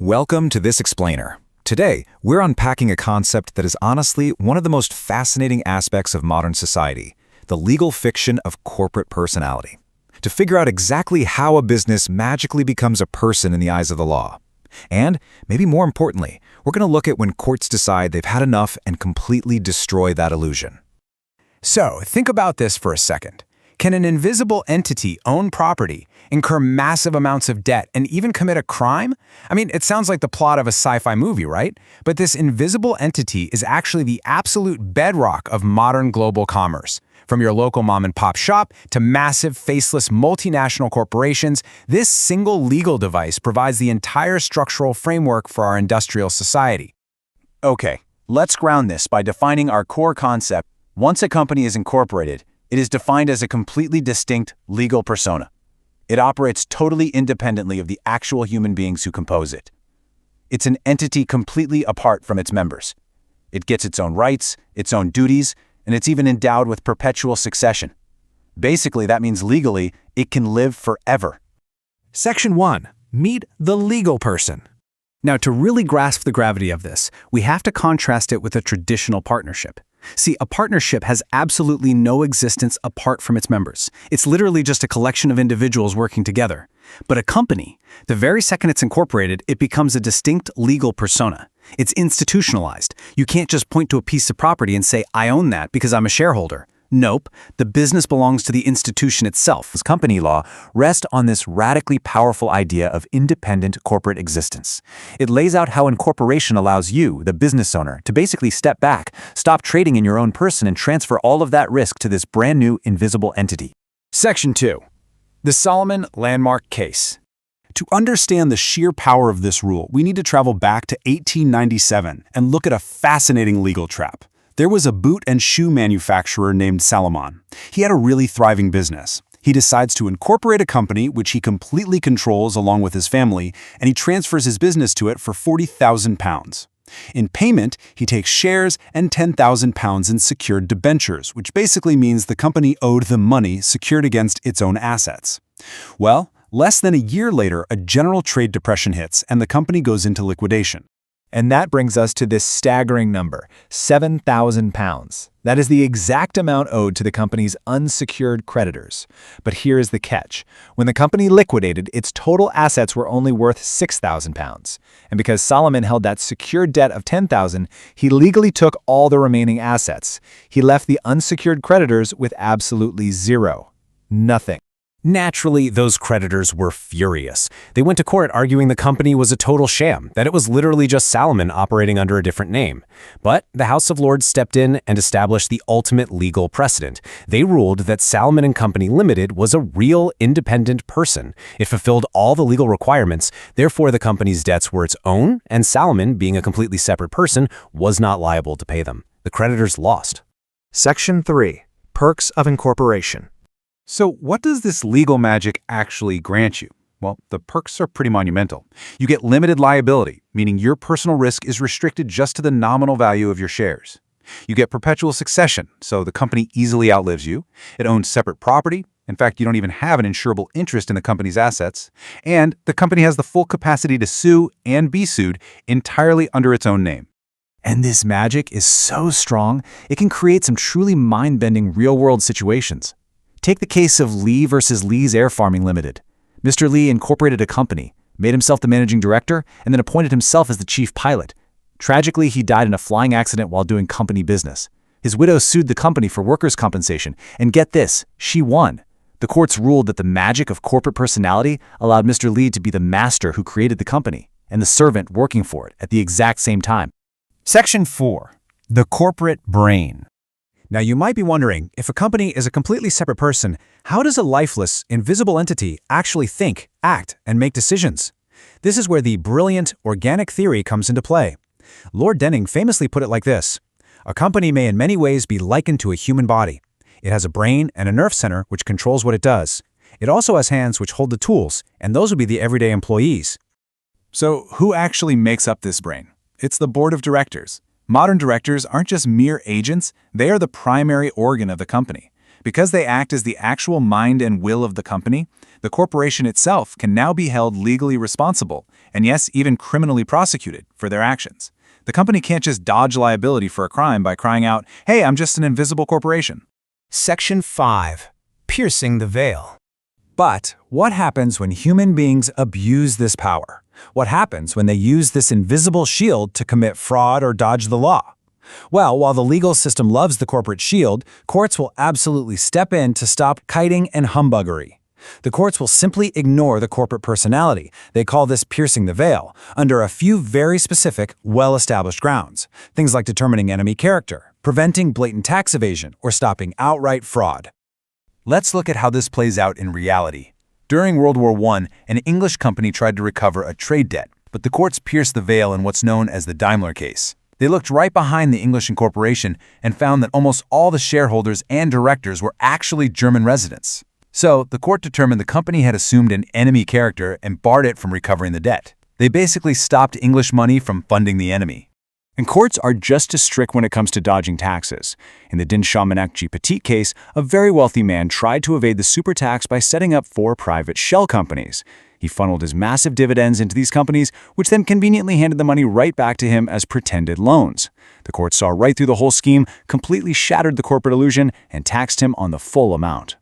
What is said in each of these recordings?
Welcome to This Explainer. Today, we're unpacking a concept that is honestly one of the most fascinating aspects of modern society, the legal fiction of corporate personality. To figure out exactly how a business magically becomes a person in the eyes of the law. And, maybe more importantly, we're going to look at when courts decide they've had enough and completely destroy that illusion. So, think about this for a second. Can an invisible entity own property, incur massive amounts of debt, and even commit a crime? I mean, it sounds like the plot of a sci-fi movie, right? But this invisible entity is actually the absolute bedrock of modern global commerce. From your local mom-and-pop shop to massive, faceless multinational corporations, this single legal device provides the entire structural framework for our industrial society. Okay, let's ground this by defining our core concept. Once a company is incorporated, it is defined as a completely distinct legal persona. It operates totally independently of the actual human beings who compose it. It's an entity completely apart from its members. It gets its own rights, its own duties, and it's even endowed with perpetual succession. Basically, that means legally, it can live forever. Section 1. Meet the legal person. Now, to really grasp the gravity of this, we have to contrast it with a traditional partnership. See, a partnership has absolutely no existence apart from its members. It's literally just a collection of individuals working together. But a company, the very second it's incorporated, it becomes a distinct legal persona. It's institutionalized. You can't just point to a piece of property and say, I own that because I'm a shareholder. Nope, the business belongs to the institution itself. Company law rests on this radically powerful idea of independent corporate existence. It lays out how incorporation allows you, the business owner, to basically step back, stop trading in your own person, and transfer all of that risk to this brand new invisible entity. Section 2. The Salomon Landmark Case. To understand the sheer power of this rule, we need to travel back to 1897 and look at a fascinating legal trap. There was a boot and shoe manufacturer named Salomon. He had a really thriving business. He decides to incorporate a company which he completely controls along with his family, and he transfers his business to it for £40,000. In payment, he takes shares and £10,000 in secured debentures, which basically means the company owed them money secured against its own assets. Well, less than a year later, a general trade depression hits, and the company goes into liquidation. And that brings us to this staggering number, £7,000. That is the exact amount owed to the company's unsecured creditors. But here is the catch. When the company liquidated, its total assets were only worth £6,000. And because Salomon held that secured debt of $10,000, he legally took all the remaining assets. He left the unsecured creditors with absolutely zero. Nothing. Naturally, those creditors were furious. They went to court arguing the company was a total sham, that it was literally just Salomon operating under a different name. But the House of Lords stepped in and established the ultimate legal precedent. They ruled that Salomon & Company Limited was a real independent person. It fulfilled all the legal requirements, therefore the company's debts were its own, and Salomon, being a completely separate person, was not liable to pay them. The creditors lost. Section 3. Perks of Incorporation. So what does this legal magic actually grant you? Well, the perks are pretty monumental. You get limited liability, meaning your personal risk is restricted just to the nominal value of your shares. You get perpetual succession, so the company easily outlives you. It owns separate property. In fact, you don't even have an insurable interest in the company's assets. And the company has the full capacity to sue and be sued entirely under its own name. And this magic is so strong, it can create some truly mind-bending real-world situations. Take the case of Lee versus Lee's Air Farming Limited. Mr. Lee incorporated a company, made himself the managing director, and then appointed himself as the chief pilot. Tragically, he died in a flying accident while doing company business. His widow sued the company for workers' compensation, and get this, she won. The courts ruled that the magic of corporate personality allowed Mr. Lee to be the master who created the company, and the servant working for it at the exact same time. Section 4. The Corporate Brain. Now, you might be wondering, if a company is a completely separate person, how does a lifeless, invisible entity actually think, act, and make decisions? This is where the brilliant organic theory comes into play. Lord Denning famously put it like this: a company may in many ways be likened to a human body. It has a brain and a nerve center which controls what it does. It also has hands which hold the tools, and those would be the everyday employees. So who actually makes up this brain? It's the board of directors. Modern directors aren't just mere agents, they are the primary organ of the company. Because they act as the actual mind and will of the company, the corporation itself can now be held legally responsible, and yes, even criminally prosecuted for their actions. The company can't just dodge liability for a crime by crying out, "Hey, I'm just an invisible corporation." Section 5. Piercing the veil. But what happens when human beings abuse this power? What happens when they use this invisible shield to commit fraud or dodge the law? Well, while the legal system loves the corporate shield, courts will absolutely step in to stop kiting and humbuggery. The courts will simply ignore the corporate personality. They call this piercing the veil, under a few very specific, well-established grounds. Things like determining enemy character, preventing blatant tax evasion, or stopping outright fraud. Let's look at how this plays out in reality. During World War I, an English company tried to recover a trade debt, but the courts pierced the veil in what's known as the Daimler case. They looked right behind the English incorporation and found that almost all the shareholders and directors were actually German residents. So, the court determined the company had assumed an enemy character and barred it from recovering the debt. They basically stopped English money from funding the enemy. And courts are just as strict when it comes to dodging taxes. In the Dinshaw Petit case, a very wealthy man tried to evade the super tax by setting up 4 private shell companies. He funneled his massive dividends into these companies, which then conveniently handed the money right back to him as pretended loans. The court saw right through the whole scheme, completely shattered the corporate illusion, and taxed him on the full amount.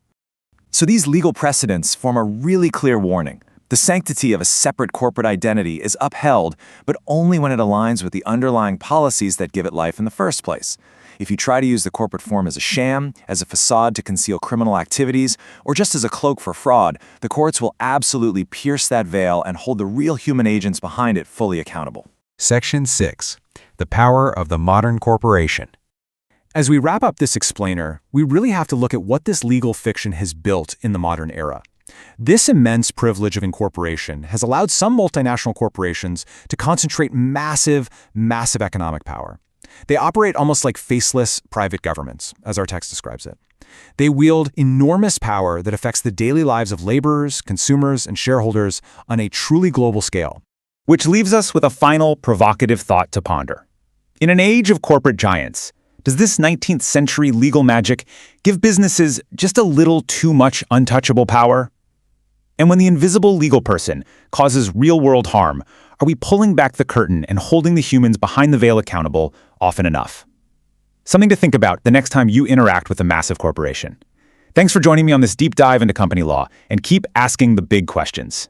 So these legal precedents form a really clear warning. The sanctity of a separate corporate identity is upheld, but only when it aligns with the underlying policies that give it life in the first place. If you try to use the corporate form as a sham, as a facade to conceal criminal activities, or just as a cloak for fraud, the courts will absolutely pierce that veil and hold the real human agents behind it fully accountable. Section 6. The power of the modern corporation. As we wrap up this explainer, we really have to look at what this legal fiction has built in the modern era. This immense privilege of incorporation has allowed some multinational corporations to concentrate massive economic power. They operate almost like faceless private governments, as our text describes it. They wield enormous power that affects the daily lives of laborers, consumers, and shareholders on a truly global scale. Which leaves us with a final provocative thought to ponder. In an age of corporate giants, does this 19th century legal magic give businesses just a little too much untouchable power? And when the invisible legal person causes real-world harm, are we pulling back the curtain and holding the humans behind the veil accountable often enough? Something to think about the next time you interact with a massive corporation. Thanks for joining me on this deep dive into company law, and keep asking the big questions.